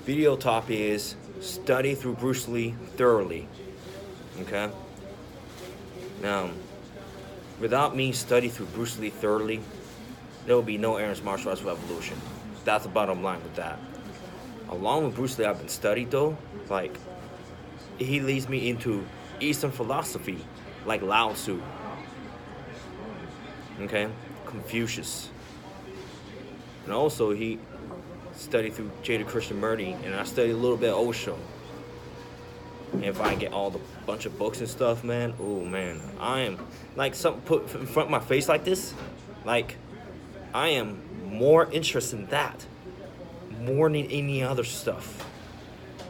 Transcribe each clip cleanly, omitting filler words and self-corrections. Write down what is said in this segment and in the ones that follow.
Video topic is study through Bruce Lee thoroughly. Okay? Now, without me study through Bruce Lee thoroughly, there will be no Aaron's Martial Arts Revolution. That's the bottom line with that. Along with Bruce Lee, I've been studied though. Like, he leads me into Eastern philosophy, like Lao Tzu. Okay? Confucius. And also, he studied through Jada Krishnamurti, and I studied a little bit of Osho. And if I get all the bunch of books and stuff, man, oh man, I am like something put in front of my face like this. Like, I am more interested in that more than any other stuff.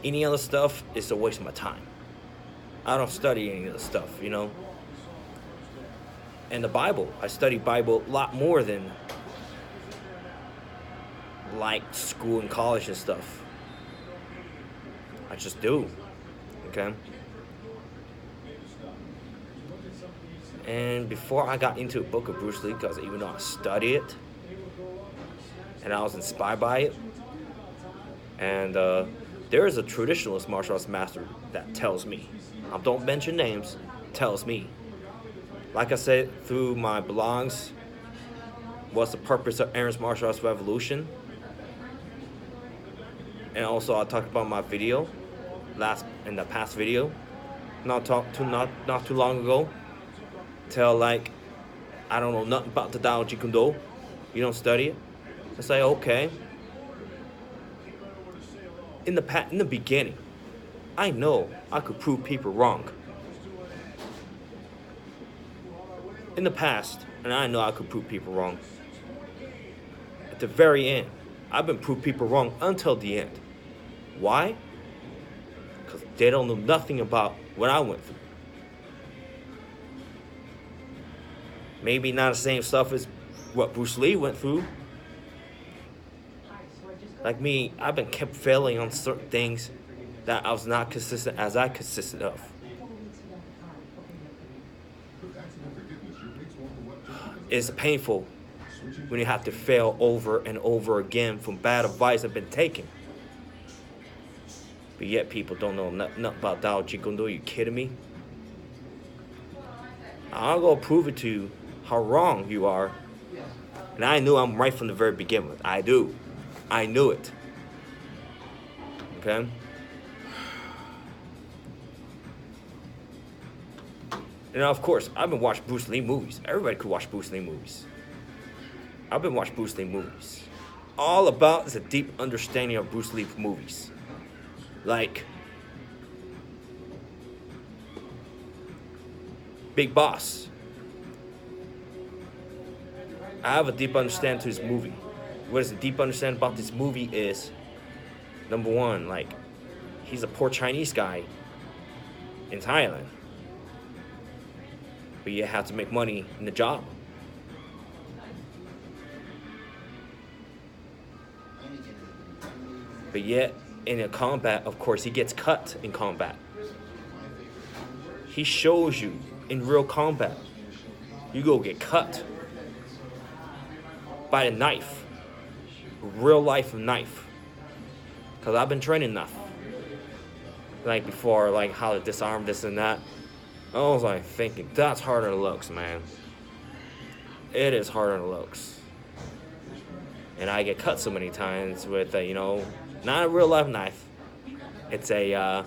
Any other stuff is a waste of my time. I don't study any of the stuff, you know. And the Bible, I study Bible a lot more than like school and college and stuff. I just do. Okay. And before I got into a book of Bruce Lee, because even though I studied it and I was inspired by it, and there is a traditionalist martial arts master that tells me, I don't mention names, tells me, like I said through my blogs, what's the purpose of Aaron's Martial Arts Revolution, and also I talked about my video in the past video, not too long ago. Tell like, I don't know nothing about the Tao Jeet Kune Do. You don't study it. I say okay. In the beginning, I know I could prove people wrong. In the past, and I know I could prove people wrong. At the very end, I've been proved people wrong until the end. Why? Because they don't know nothing about what I went through. Maybe not the same stuff as what Bruce Lee went through. Like me, I've been kept failing on certain things that I was not consistent as I consisted of. It's painful when you have to fail over and over again from bad advice I've been taking. But yet people don't know nothing about Tao Jeet Kune Do. Are you kidding me? I'm gonna prove it to you how wrong you are. And I knew I'm right from the very beginning. I do. I knew it. Okay? And of course, I've been watching Bruce Lee movies. Everybody could watch Bruce Lee movies. I've been watching Bruce Lee movies. All about is a deep understanding of Bruce Lee movies. Like Big Boss. I have a deep understanding to this movie. What is a deep understanding about this movie is, number one, like, he's a poor Chinese guy in Thailand. But you have to make money in the job. But yet, in a combat, of course, he gets cut in combat. He shows you in real combat, you go get cut by a knife, real life knife. Cause I've been training enough, like before, like how to disarm this and that. I was like thinking, that's harder than it looks, man. It is harder than it looks. And I get cut so many times with a, not a real life knife. It's a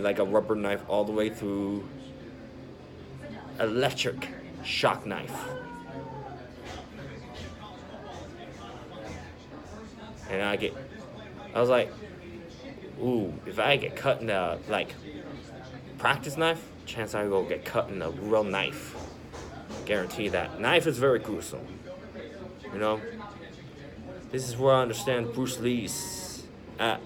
like a rubber knife all the way through electric shock knife. And I was like, ooh, if I get cut in a, like, practice knife, chance I go get cut in a real knife. Guarantee that. Knife is very gruesome. This is where I understand Bruce Lee's at.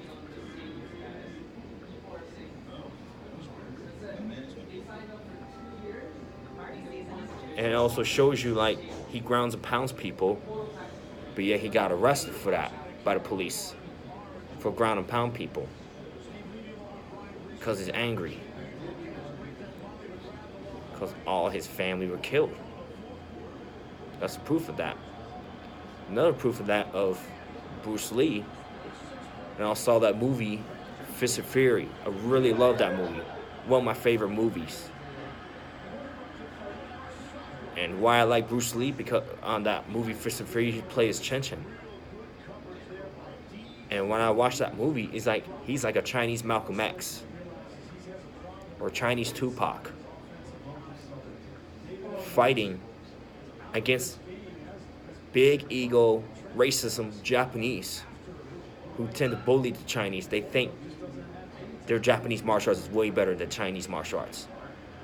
And it also shows you, like, he grounds and pounds people, but yet he got arrested for that by the police, for ground and pound people, because he's angry, because all his family were killed. That's proof of that. Another proof of that of Bruce Lee, and I saw that movie, Fist of Fury. I really love that movie. One of my favorite movies. And why I like Bruce Lee, because on that movie Fist of Fury, he plays Chen Chen. And when I watch that movie, it's like he's like a Chinese Malcolm X or Chinese Tupac fighting against big ego, racism Japanese who tend to bully the Chinese. They think their Japanese martial arts is way better than Chinese martial arts.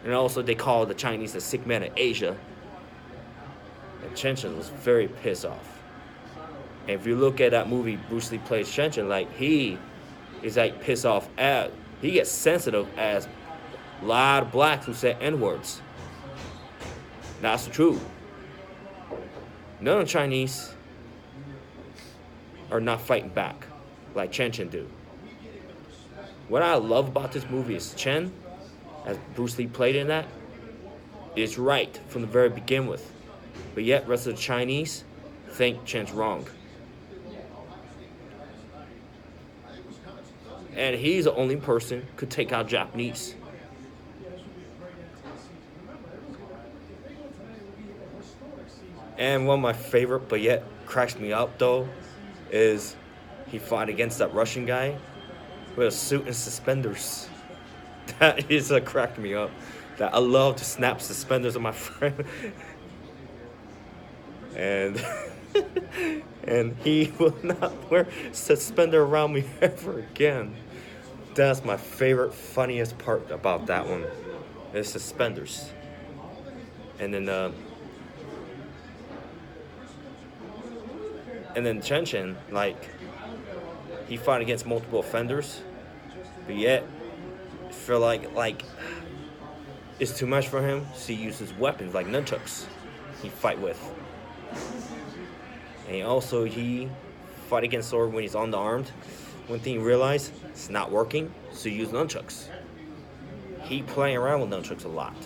And also they call the Chinese the sick man of Asia. And Chen Chen was very pissed off. And if you look at that movie, Bruce Lee plays Chen Chen, like he is like pissed off at, he gets sensitive as a lot of blacks who say N-words. That's true. None of the Chinese are not fighting back like Chen Chen do. What I love about this movie is Chen, as Bruce Lee played in that, is right from the very beginning with. But yet, rest of the Chinese think Chen's wrong. And he's the only person who could take out Japanese. And one of my favorite, but yet cracks me up though, is he fought against that Russian guy with a suit and suspenders. That is cracked me up. That I love to snap suspenders on my friend. And and he will not wear suspender around me ever again. That's my favorite, funniest part about that one. Is suspenders. And then Chen Chen, like, he fought against multiple offenders, but yet I feel like it's too much for him, so he uses weapons like nunchucks he fight with. And also he fight against sword when he's unarmed. One thing he realized, it's not working, so he used nunchucks. He playing around with nunchucks a lot.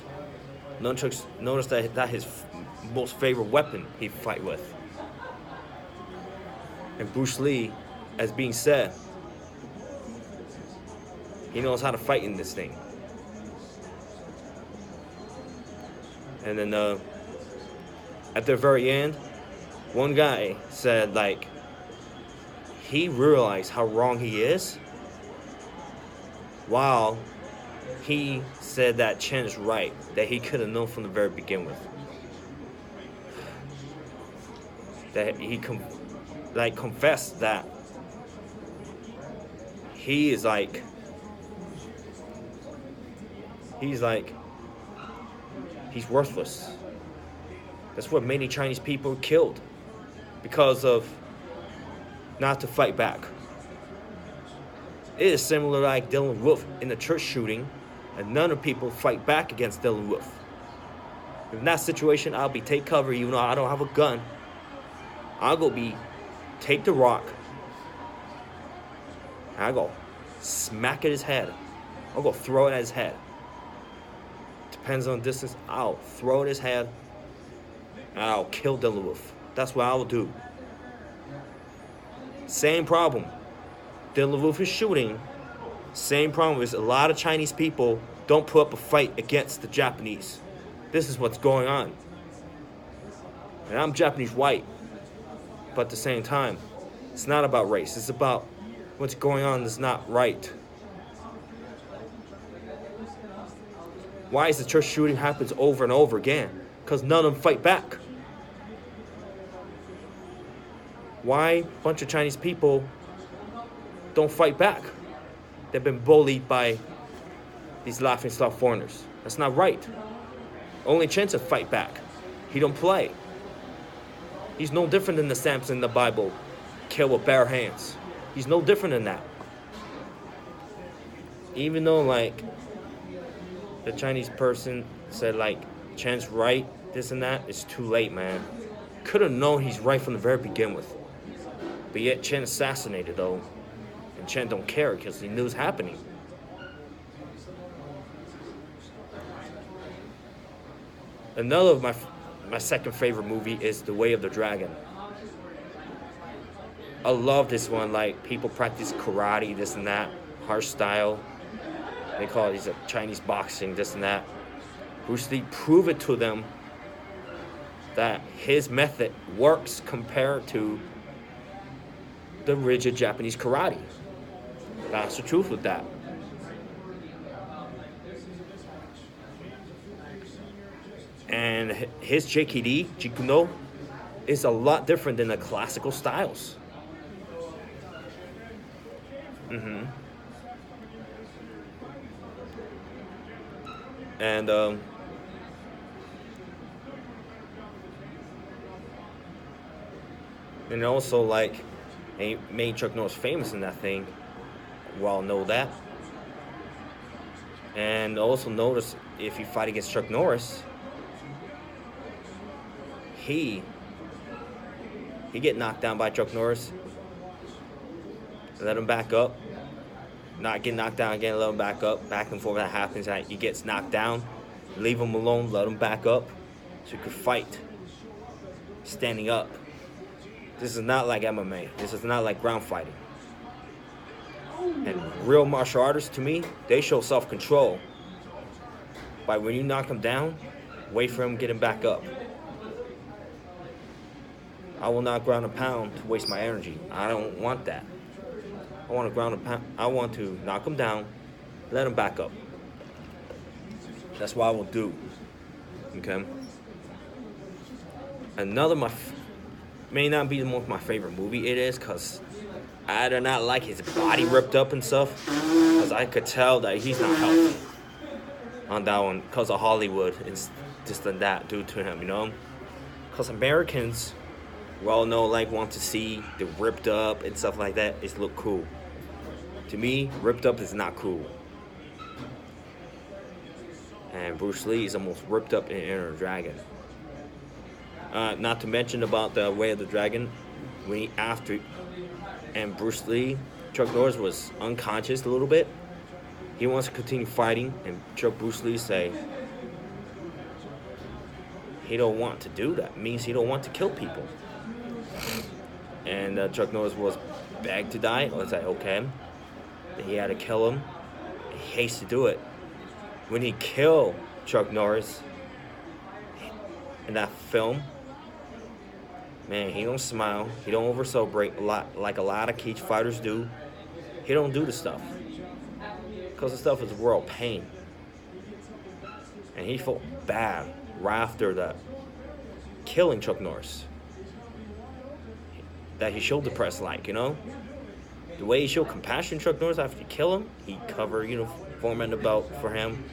Nunchucks, notice that his most favorite weapon he fight with. And Bruce Lee, as being said, he knows how to fight in this thing. And then at the very end, one guy said, like, he realized how wrong he is, while he said that Chen's right, that he could have known from the very beginning with. That he confessed that he's worthless. That's what many Chinese people killed because of not to fight back. It is similar like Dylan Wolf in the church shooting, and none of people fight back against Dylan Wolf. In that situation, I'll be take cover even though I don't have a gun. I'll go take the rock, and I'll go smack at his head. I'll go throw it at his head. Depends on the distance, I'll throw it at his head, and I'll kill Dylan Wolf. That's what I will do. Same problem. Dylan Wolf is shooting. Same problem is a lot of Chinese people don't put up a fight against the Japanese. This is what's going on. And I'm Japanese white. But at the same time, it's not about race. It's about what's going on that's not right. Why is the church shooting happens over and over again? Because none of them fight back. Why a bunch of Chinese people don't fight back? They've been bullied by these laughingstock foreigners. That's not right. Only chance to fight back. He don't play. He's no different than the Samson in the Bible, kill with bare hands. He's no different than that. Even though, like, the Chinese person said, like, Chen's right, this and that, it's too late, man. Could have known he's right from the very beginning with. But yet Chen assassinated, though. And Chen don't care because he knew it was happening. Another of my second favorite movie is The Way of the Dragon. I love this one. Like, people practice karate, this and that, hard style. They call it Chinese boxing, this and that. Bruce Lee proved it to them that his method works compared to the rigid Japanese karate. That's the truth with that. And his JKD, Jeet No, is a lot different than the classical styles. Mm-hmm. And and also, like, he made Chuck Norris famous in that thing. We all know that. And also notice, if you fight against Chuck Norris, he get knocked down by Chuck Norris, let him back up, not get knocked down again, let him back up, back and forth. That happens. He gets knocked down, leave him alone, let him back up, so he could fight standing up. This is not like MMA. This is not like ground fighting. And real martial artists, to me, they show self-control by, when you knock him down, wait for him, get him back up. I will not ground and pound to waste my energy. I don't want that. I want to ground and pound. I want to knock him down, let him back up. That's what I will do. Okay? Another may not be my favorite movie. It is, because I do not like his body ripped up and stuff, because I could tell that he's not healthy on that one, because of Hollywood and this and that due to him, you know? Because Americans, well know, like, want to see the ripped up and stuff like that. It look cool. To me, ripped up is not cool. And Bruce Lee is almost ripped up in Enter the Dragon. Not to mention about the Way of the Dragon, and Bruce Lee, Chuck Norris was unconscious a little bit. He wants to continue fighting, and Bruce Lee say he don't want to do that. It means he don't want to kill people. And Chuck Norris was begged to die. I was like, okay. He had to kill him. He hates to do it. When he killed Chuck Norris in that film, man, he don't smile. He don't over celebrate a lot like a lot of cage fighters do. He don't do the stuff, because the stuff is real pain. And he felt bad right after that, killing Chuck Norris. That he showed the press, like, you know, the way he showed compassion to Chuck Norris after he killed him. He covered uniform and the belt for him.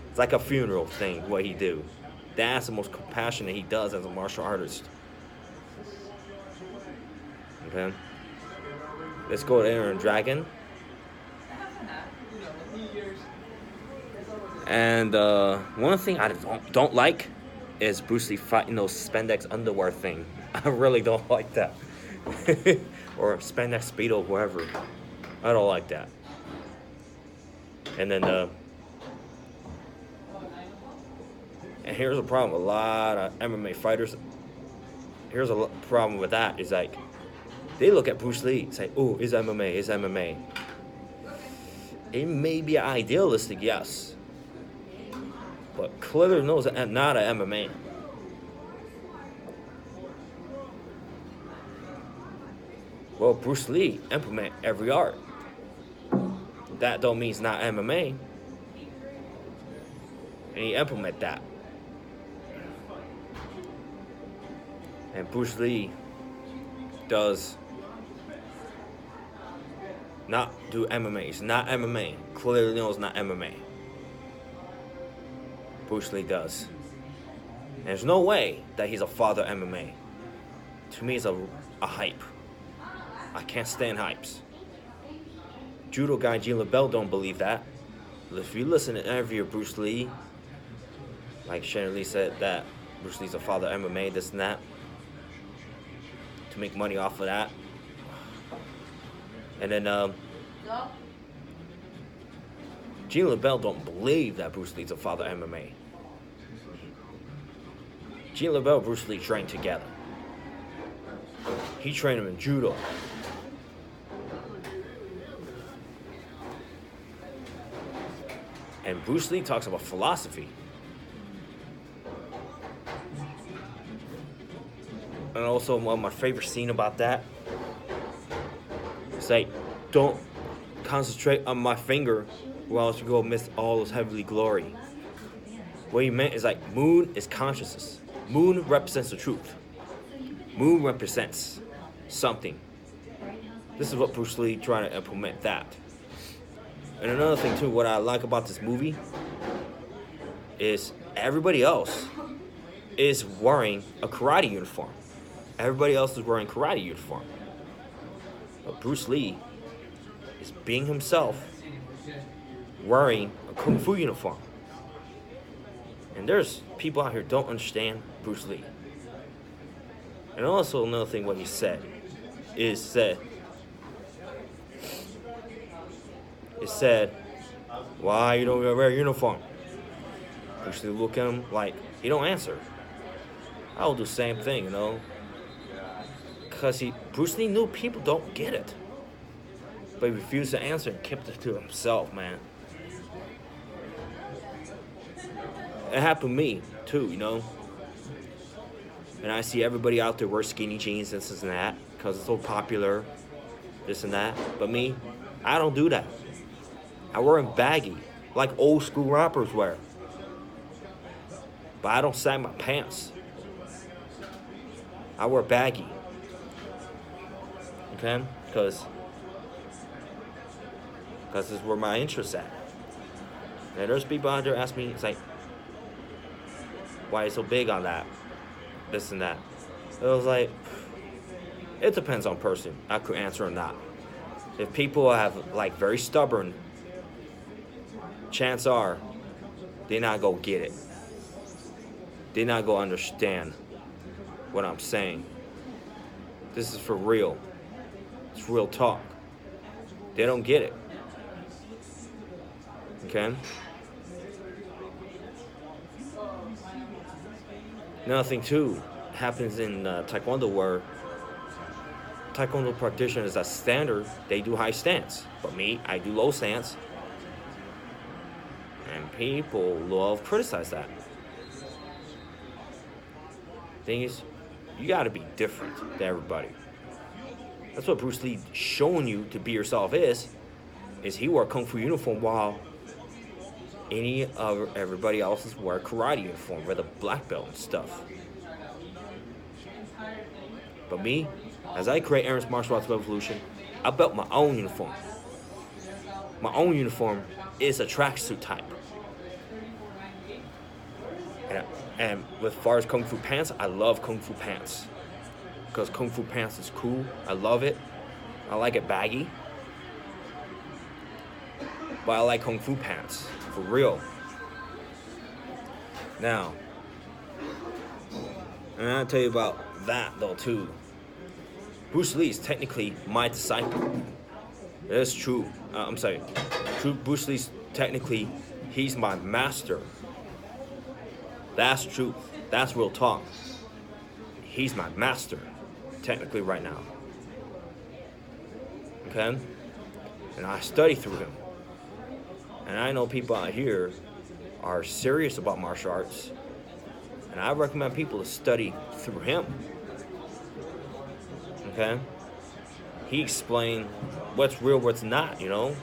It's like a funeral thing, what he do. That's the most compassion that he does as a martial artist. Okay, let's go to Enter the Dragon. And one thing I don't like is Bruce Lee fighting those spandex underwear thing. I really don't like that. Or spandex speedo, whatever. I don't like that. And then and here's a problem with a lot of MMA fighters. Here's a problem with that, is like, they look at Bruce Lee and say, oh, it's MMA, it's MMA. It may be idealistic, yes, but clearly knows that not an MMA. Well, Bruce Lee implement every art. That don't mean it's not MMA. And he implement that. And Bruce Lee does not do MMA. It's not MMA. Clearly knows it's not MMA. Bruce Lee does. And there's no way that he's a father of MMA. To me, it's a hype. I can't stand hypes. Judo guy Gene LeBell don't believe that. But if you listen to an interview of Bruce Lee, like Shannon Lee said that Bruce Lee's a father of MMA, this and that, to make money off of that. And then Gene LeBell don't believe that Bruce Lee's a father of MMA. Gene LeBell and Bruce Lee trained together. He trained him in judo. And Bruce Lee talks about philosophy. And also, one of my favorite scene about that is like, don't concentrate on my finger or else you go miss all those heavenly glory. What he meant is like, moon is consciousness. Moon represents the truth. Moon represents something. This is what Bruce Lee trying to implement that. And another thing too, what I like about this movie is everybody else is wearing a karate uniform. Everybody else is wearing karate uniform. But Bruce Lee is being himself, wearing a kung fu uniform. And there's people out here don't understand Bruce Lee. And also another thing what he said is that it said, why you don't wear a uniform? Bruce Lee look at him like he don't answer. I will do the same thing, you know. Because Bruce Lee knew people don't get it. But he refused to answer and kept it to himself, man. It happened to me, too, you know. And I see everybody out there wear skinny jeans, this and that, because it's so popular, this and that. But me, I don't do that. I wear them baggy, like old school rappers wear. But I don't sag my pants. I wear baggy. Okay? Because this is where my interest's at. And there's people out there ask me, it's like, why are you so big on that? This and that. It was like, it depends on person. I could answer or not. If people have like very stubborn, chance are they not go get it. They not go understand what I'm saying. This is for real. It's real talk. They don't get it. Okay? Another thing too happens in Taekwondo where Taekwondo practitioners as standard, they do high stance. But me, I do low stance. And people love criticize that. Thing is, you gotta be different than everybody. That's what Bruce Lee showing you to be yourself is he wore a kung fu uniform while any of everybody else's wear karate uniform with a black belt and stuff. But me, as I create Aaron's Martial Arts Revolution, I built my own uniform. My own uniform is a tracksuit type. And as far as Kung Fu pants, I love Kung Fu pants. Because Kung Fu pants is cool. I love it. I like it baggy. But I like Kung Fu pants. For real. Now, and I'll tell you about that though too. Bruce Lee is technically my disciple. That's true. I'm sorry. Bruce Lee's technically, he's my master. That's truth. That's real talk. He's my master, technically right now. Okay? And I study through him. And I know people out here are serious about martial arts. And I recommend people to study through him. Okay? He explained what's real, what's not, you know?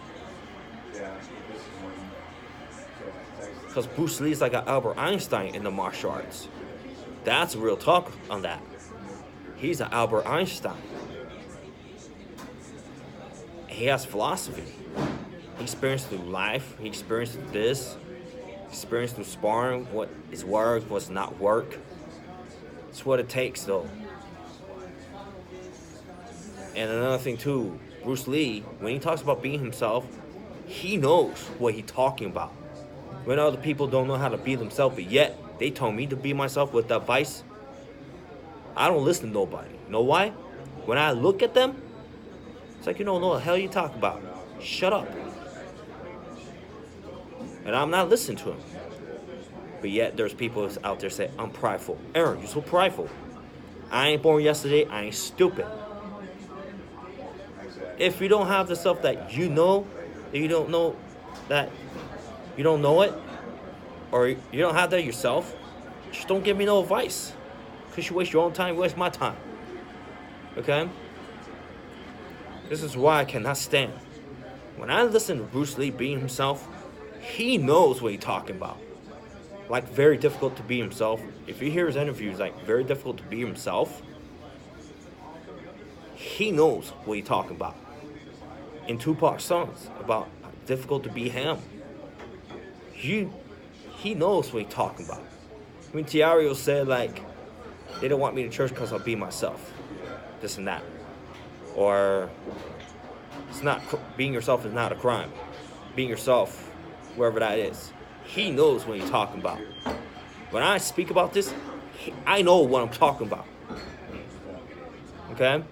Because Bruce Lee is like an Albert Einstein in the martial arts. That's real talk on that. He's an Albert Einstein. He has philosophy. He experienced through life. He experienced through this. He experienced through sparring. What is work, what's not work. It's what it takes, though. And another thing, too. Bruce Lee, when he talks about being himself, he knows what he's talking about. When other people don't know how to be themselves, but yet they told me to be myself with advice, I don't listen to nobody. You know why? When I look at them, it's like, you don't know what the hell you talk about. Shut up. And I'm not listening to them. But yet there's people out there say, I'm prideful. Aaron, you're so prideful. I ain't born yesterday. I ain't stupid. If you don't have the stuff that you know, that you don't know, that you don't know it, or you don't have that yourself, just don't give me no advice. Because you waste your own time, you waste my time. Okay? This is why I cannot stand. When I listen to Bruce Lee being himself, he knows what he's talking about. Like, very difficult to be himself. If you hear his interviews, like, very difficult to be himself, he knows what he's talking about. In Tupac's songs, about how difficult to be him. He knows what he's talking about. I mean, Tiario said, like, they don't want me to church because I'll be myself. This and that. Or, it's not, being yourself is not a crime. Being yourself, wherever that is. He knows what he's talking about. When I speak about this, I know what I'm talking about. Okay?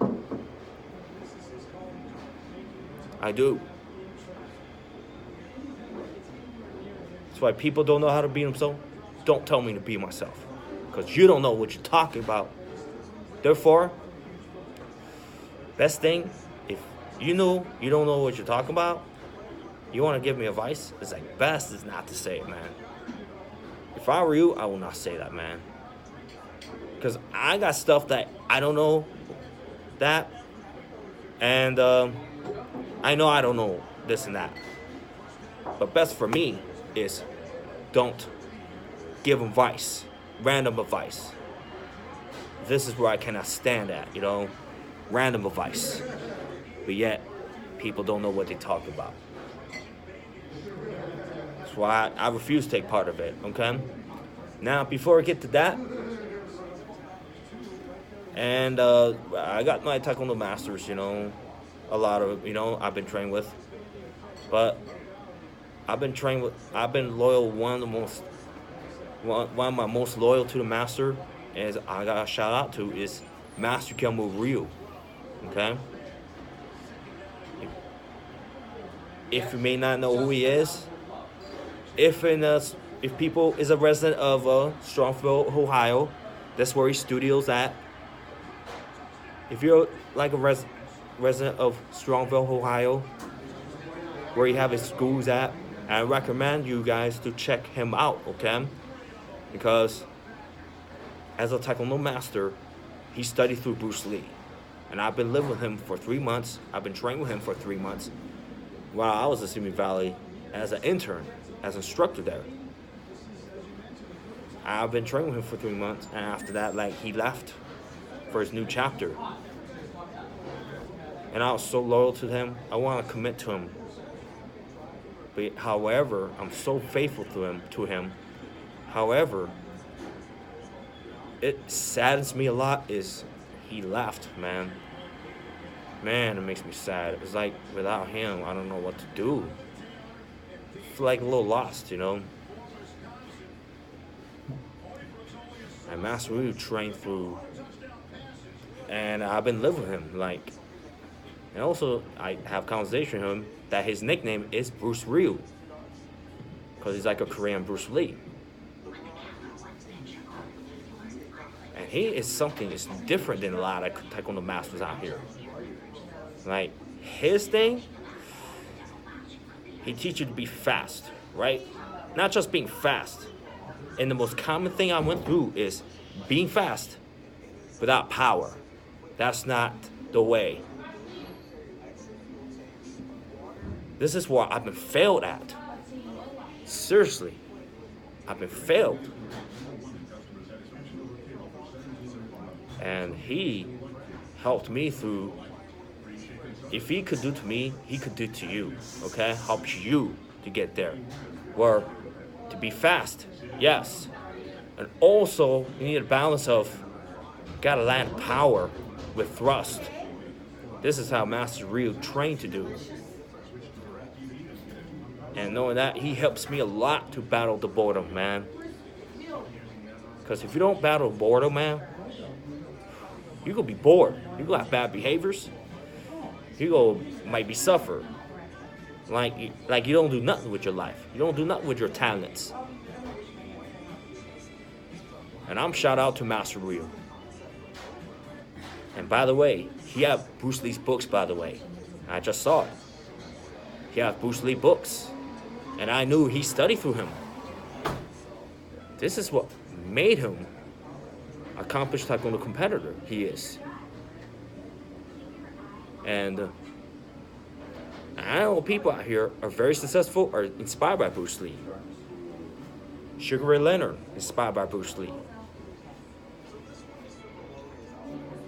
I do. That's why people don't know how to be themselves. Don't tell me to be myself. Because you don't know what you're talking about. Therefore, best thing, if you know you don't know what you're talking about, you want to give me advice, it's like best is not to say it, man. If I were you, I will not say that, man. Because I got stuff that I don't know that. And I know I don't know this and that. But best for me is don't give advice, random advice. This is where I cannot stand at, you know, random advice. But yet, people don't know what they talk about. That's why I refuse to take part of it, okay? Now, before I get to that, and I got my Taekwondo masters, you know, a lot of, you know, I've been trained with. But I've been loyal, one of my most loyal to the master, is I got a shout out to, is Master Kyomu Ryu, okay? If you may not know who he is, if people is a resident of Strongville, Ohio, that's where his studio's at. If you're like a resident of Strongville, Ohio, where he have his schools at, I recommend you guys to check him out, okay? Because as a Taekwondo master, he studied through Bruce Lee. And I've been living with him for 3 months. I've been training with him for 3 months while I was at Simi Valley as an intern, as an instructor there. I've been training with him for 3 months, and after that, like, he left for his new chapter. And I was so loyal to him, I want to commit to him. But however, I'm so faithful to him. However, it saddens me a lot is he left, man. Man, it makes me sad. It's like, without him, I don't know what to do. I feel like a little lost, you know? And Master Ryu trained through, and I've been living with him, like, and also I have conversation with him that his nickname is Bruce Ryu, because he's like a Korean Bruce Lee. And he is something that's different than a lot of Taekwondo masters out here. Like, his thing, he teaches you to be fast, right? Not just being fast. And the most common thing I went through is being fast without power. That's not the way. This is what I've been failed at. Seriously, I've been failed. And he helped me through. If he could do to me, he could do to you, okay? Helps you to get there. Or to be fast, yes. And also, you need a balance of, gotta land power with thrust. This is how Master Ryu trained to do. And knowing that, he helps me a lot to battle the boredom, man. Because if you don't battle boredom, man, you're gonna be bored. You're gonna have bad behaviors. You might be suffer. Like you don't do nothing with your life. You don't do nothing with your talents. And I'm shout out to Master Ryu. And by the way, he had Bruce Lee's books, by the way. I just saw it. He had Bruce Lee books. And I knew he studied through him. This is what made him accomplished Taekwondo competitor he is. And I know people out here are very successful, are inspired by Bruce Lee. Sugar Ray Leonard, inspired by Bruce Lee.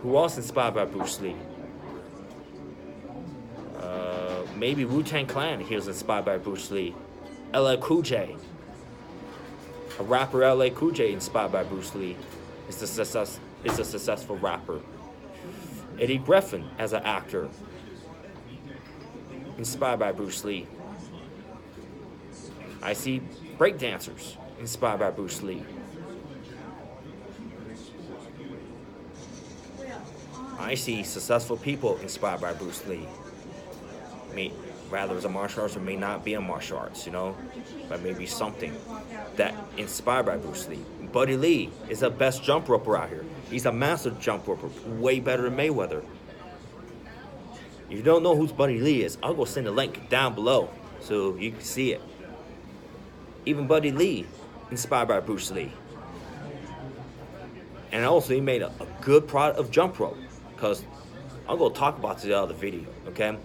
Who else inspired by Bruce Lee? Maybe Wu-Tang Clan, he was inspired by Bruce Lee. LL Cool J. A rapper, LL Cool J, inspired by Bruce Lee. Is a successful rapper. Eddie Griffin, as an actor, inspired by Bruce Lee. I see breakdancers inspired by Bruce Lee. I see successful people inspired by Bruce Lee. Rather as a martial arts or may not be a martial arts, you know, but maybe something that inspired by Bruce Lee. Buddy Lee is the best jump roper out here. He's a massive jump roper, way better than Mayweather. If you don't know who Buddy Lee is, I'll go send a link down below so you can see it. Even Buddy Lee, inspired by Bruce Lee. And also he made a good product of jump rope, because I'll go talk about this in the other video, okay?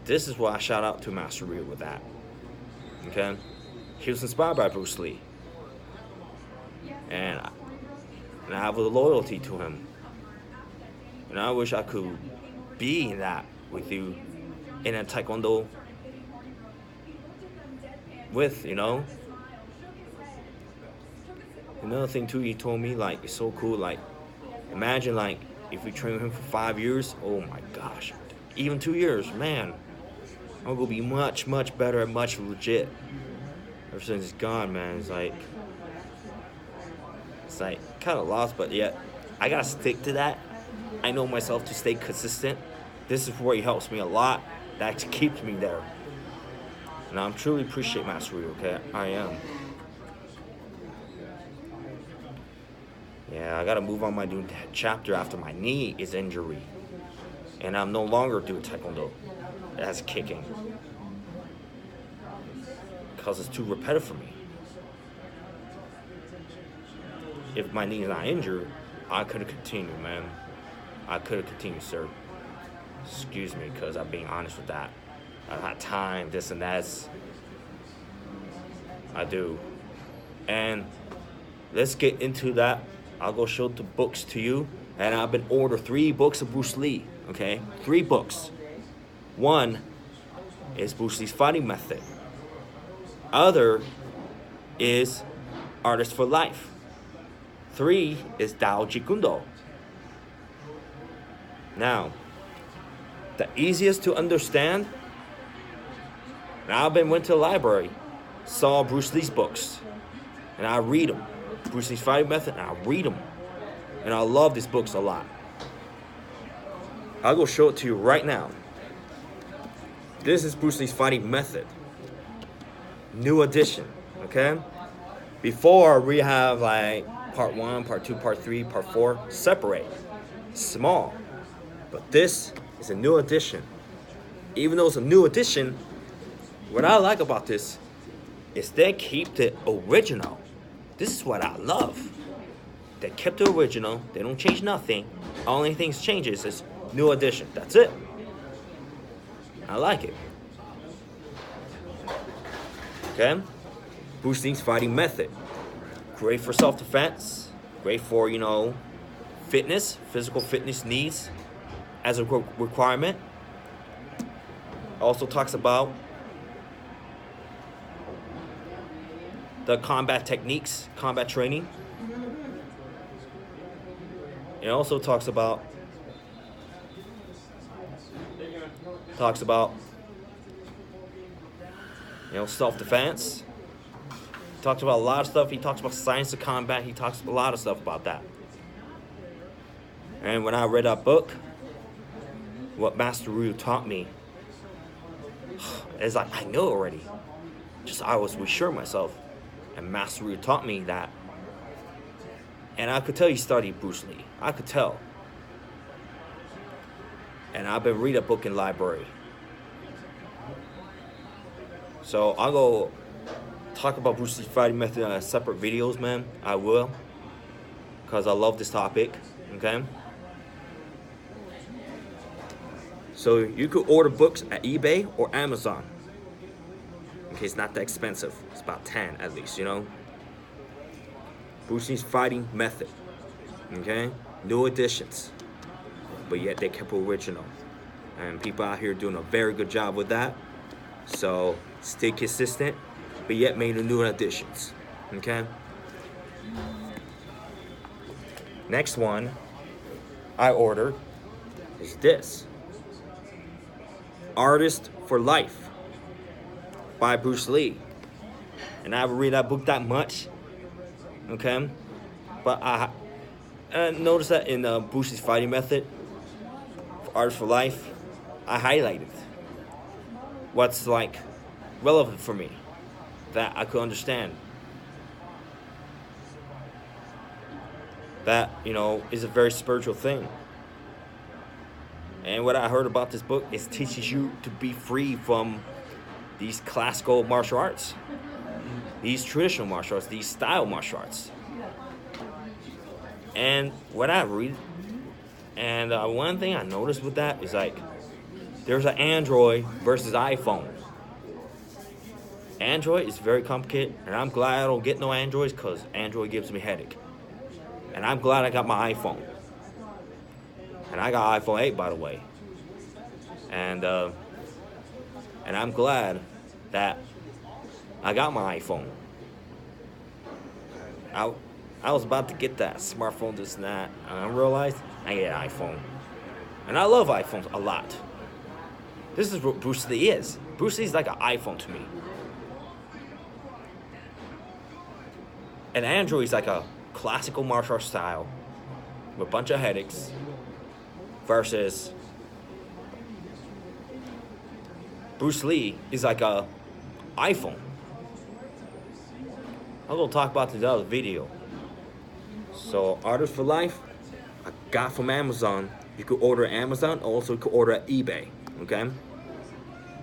This is why I shout out to Master Ryu with that, okay? He was inspired by Bruce Lee. And I have a loyalty to him. And I wish I could be in that with you in a Taekwondo with, you know? Another thing too, he told me, like, it's so cool, like, imagine, like, if we train him for 5 years, oh my gosh, even 2 years, man, I'm gonna be much, much better and much legit. Ever since he's gone, man, it's like kind of lost, but yet I gotta stick to that. I know myself to stay consistent. This is where he helps me a lot. That keeps me there. And I'm truly appreciate Master Ryu, okay? I am. Yeah, I gotta move on my new chapter after my knee is injury. And I'm no longer doing Taekwondo. That's kicking. Because it's too repetitive for me. If my knee is not injured, I could have continued, man. I could have continued, sir. Excuse me, because I'm being honest with that. I got time, this and that. I do. And let's get into that. I'll go show the books to you. And I've been ordered 3 books of Bruce Lee, okay? 3 books. 1 is Bruce Lee's fighting method. Other is Artist for Life. 3 is Dao Jigundo. Now, the easiest to understand, and went to the library, saw Bruce Lee's books, and I read them. Bruce Lee's fighting method, and I read them. And I love these books a lot. I'll go show it to you right now. This is Bruce Lee's fighting method. New edition, okay? Before, we have like part 1, part 2, part 3, part 4, separate, small. But this is a new edition. Even though it's a new edition, what I like about this is they keep the original. This is what I love. They kept the original. They don't change nothing. Only thing changes is new edition. That's it. I like it. Okay? Bruce Lee's fighting method. Great for self-defense. Great for, you know, fitness, physical fitness needs as a requirement. Also talks about the combat techniques, combat training. It also talks about you know, self-defense. Talks about a lot of stuff. He talks about science of combat. He talks a lot of stuff about that. And when I read that book, what Master Ryu taught me is like, I know already. Just I was reassuring myself. And Master Ryu taught me that. And I could tell he studied Bruce Lee. I could tell. And I've been reading a book in library. So I'll go talk about Bruce Lee's fighting method on separate videos, man. I will, because I love this topic. Okay. So you could order books at eBay or Amazon. Okay, it's not that expensive. It's about 10 at least, you know. Bruce Lee's fighting method. Okay, new editions, but yet they kept original, and people out here doing a very good job with that. So stay consistent, but yet made the new editions. Okay. Next one I ordered is this. Artist for Life by Bruce Lee. And I haven't read that book that much. Okay. But I noticed that in Bruce Lee's fighting method, for Artist for Life, I highlighted what's like relevant for me that I could understand. That, you know, is a very spiritual thing. And what I heard about this book is teaches you to be free from these classical martial arts, these traditional martial arts, these style martial arts. And what I read, and one thing I noticed with that is like, there's an Android versus iPhone. Android is very complicated, and I'm glad I don't get no Androids because Android gives me a headache. And I'm glad I got my iPhone. And I got iPhone 8, by the way. And I'm glad that I got my iPhone. I was about to get that smartphone, this and that, and I realized I get an iPhone. And I love iPhones a lot. This is what Bruce Lee is. Bruce Lee's like an iPhone to me. And Android is like a classical martial arts style with a bunch of headaches versus Bruce Lee is like a iPhone. I'm gonna talk about this in the other video. So Artist for Life, I got from Amazon. You could order at Amazon, also you could order at eBay. Okay,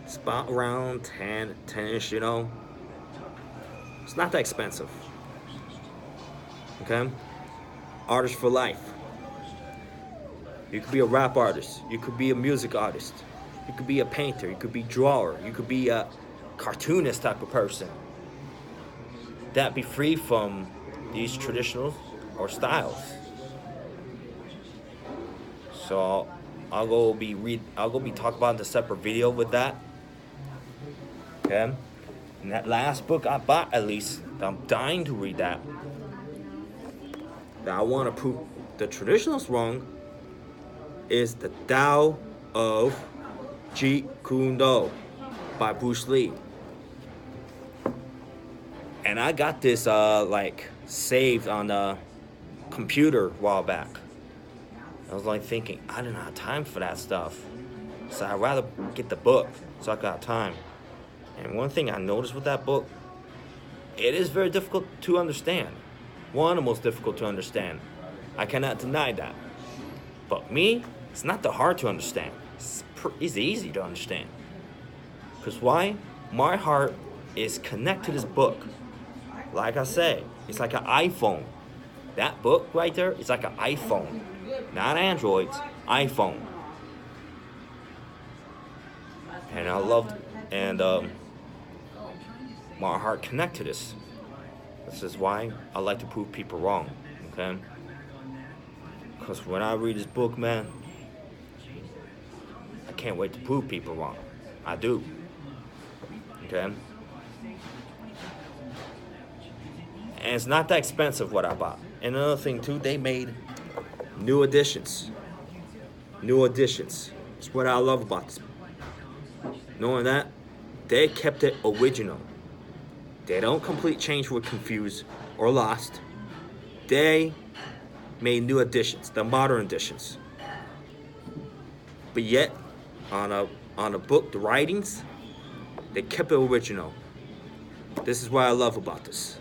it's about around 10-ish, you know. It's not that expensive. Okay, Artist for Life. You could be a rap artist. You could be a music artist. You could be a painter. You could be a drawer. You could be a cartoonist type of person. That be free from these traditional or styles. So I'll go be talking about the separate video with that. Okay. And that last book I bought, at least, I'm dying to read that. That I want to prove the traditionals wrong, is the Tao of Jeet Kune Do by Bruce Lee. And I got this like saved on the computer a while back. I was like thinking, I don't have time for that stuff. So I'd rather get the book so I got time. And one thing I noticed with that book, it is very difficult to understand. One of the most difficult to understand. I cannot deny that. But me, it's not that hard to understand. It's easy to understand. Because why? My heart is connected to this book. Like I say, it's like an iPhone. That book right there is like an iPhone. Not Android, iPhone. And I loved, and my heart connected to this. This is why I like to prove people wrong, okay? Because when I read this book, man, I can't wait to prove people wrong. I do, okay? And it's not that expensive what I bought. And another thing too, they made new editions. New editions. It's what I love about this. Knowing that, they kept it original. They don't complete change with confused or lost. They made new editions, the modern editions. But yet, on a book, the writings, they kept it original. This is what I love about this.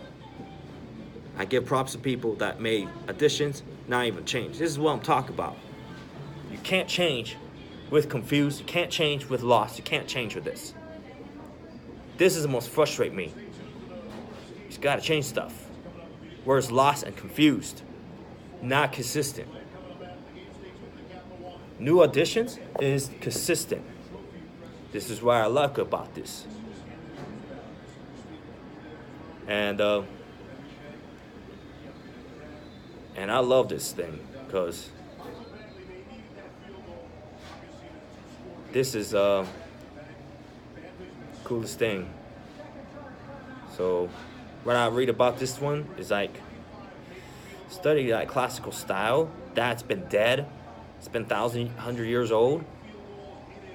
I give props to people that made additions, not even change. This is what I'm talking about. You can't change with confused. You can't change with lost. You can't change with this. This is the most frustrate me. He's got to change stuff. Whereas lost and confused, not consistent. New additions is consistent. This is what I like about this. And I love this thing because this is coolest thing. So what I read about this one is like study like classical style that's been dead. It's been 1,100 years old.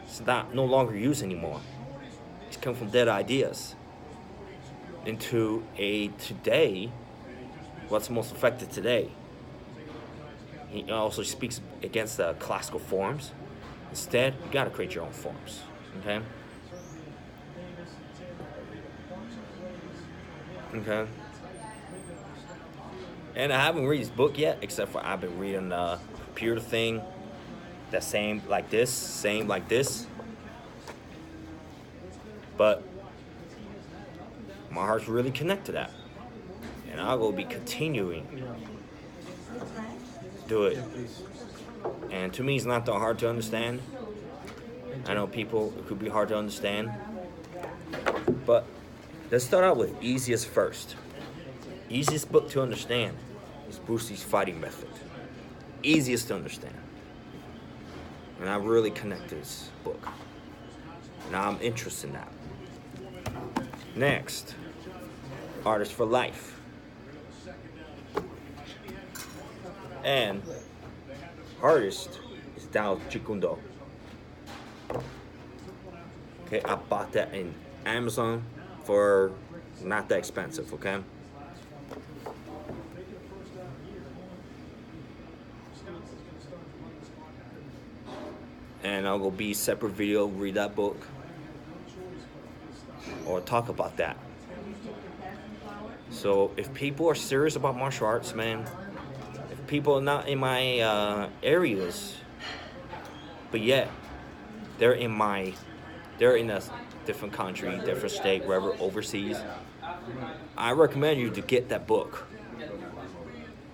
It's not no longer used anymore. It's come from dead ideas into a today. What's most effective today? He also speaks against the classical forms. Instead, you gotta create your own forms. Okay. Okay. And I haven't read his book yet, except for I've been reading the computer thing. The same like this. But my heart's really connected to that. And I will be continuing to do it. And to me, it's not that hard to understand. I know people, it could be hard to understand. But let's start out with easiest first. Easiest book to understand is Bruce Lee's Fighting Method. Easiest to understand. And I really connect to this book. And I'm interested in that. Next, Artist for Life. And artist is Dao Chikundo. Okay, I bought that in Amazon for not that expensive, okay? And I'll go be separate video, read that book, or talk about that. So if people are serious about martial arts, man, if people are not in my areas, but yet they're in a different country, different state, wherever, overseas, I recommend you to get that book.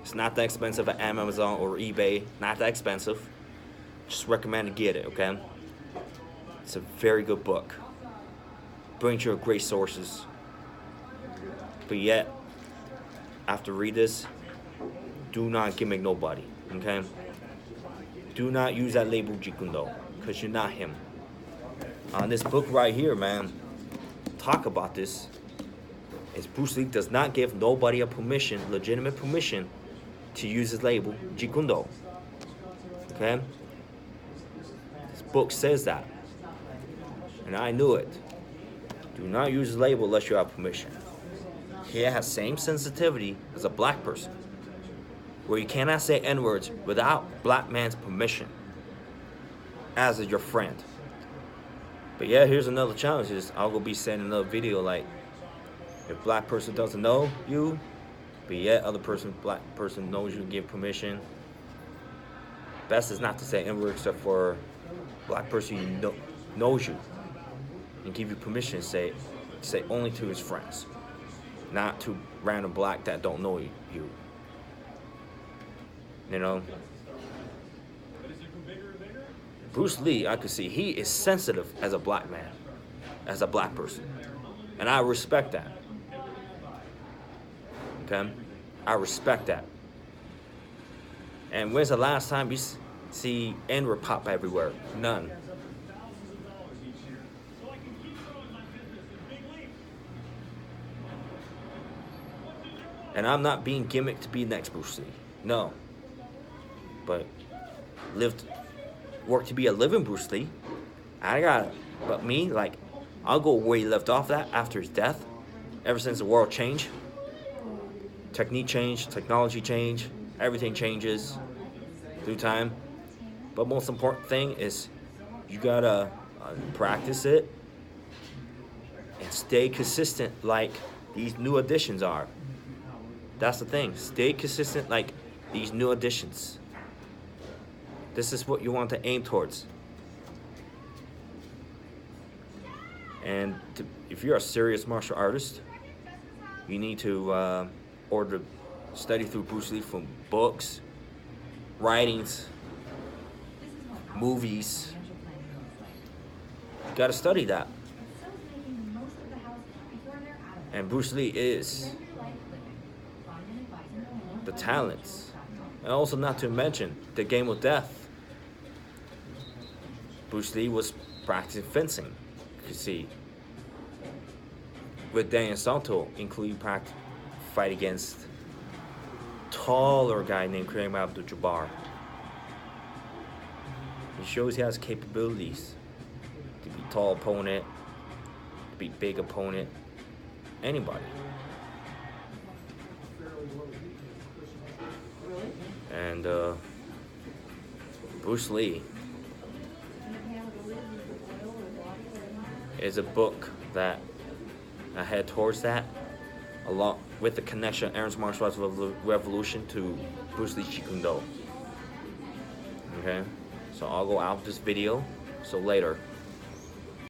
It's not that expensive at Amazon or eBay, not that expensive. Just recommend to get it, okay? It's a very good book. Brings you great sources. But yet, after read this, do not gimmick nobody, okay? Do not use that label Jikundo, because you're not him. On this book right here, man, talk about this. Is Bruce Lee does not give nobody a permission, legitimate permission, to use his label Jikundo. Okay? This book says that. And I knew it. Do not use his label unless you have permission. He has same sensitivity as a black person, where you cannot say N-words without black man's permission, as is your friend. But yeah, here's another challenge. Is I'll go be sending another video like, if black person doesn't know you, but yet black person knows you, give permission. Best is not to say N-word except for black person you knows you and give you permission to say only to his friends, not to random black that don't know you. You know, Bruce Lee, I could see he is sensitive as a black man, as a black person, and I respect that. Okay, I respect that. And when's the last time you see N-word pop everywhere? None. And I'm not being gimmicked to be next Bruce Lee. No. But work to be a living Bruce Lee. But me, like, I'll go where he left off that after his death. Ever since the world changed. Technique changed, technology changed, everything changes through time. But most important thing is you gotta practice it and stay consistent like these new additions are. That's the thing. Stay consistent like these new additions. This is what you want to aim towards. And if you're a serious martial artist, you need to study through Bruce Lee from books, writings, movies. You gotta study that. And Bruce Lee is the talents. And also, not to mention the game of death. Bruce Lee was practicing fencing. You see, with Daniel Santo, including fight against taller guy named Kareem Abdul-Jabbar. He shows he has capabilities to be tall opponent, to be big opponent, anybody. And Bruce Lee is a book that I head towards that, along with the connection of Aaron's Martial Arts Revolution to Bruce Lee Jeet Kune Do. Okay, so I'll go out this video. So later.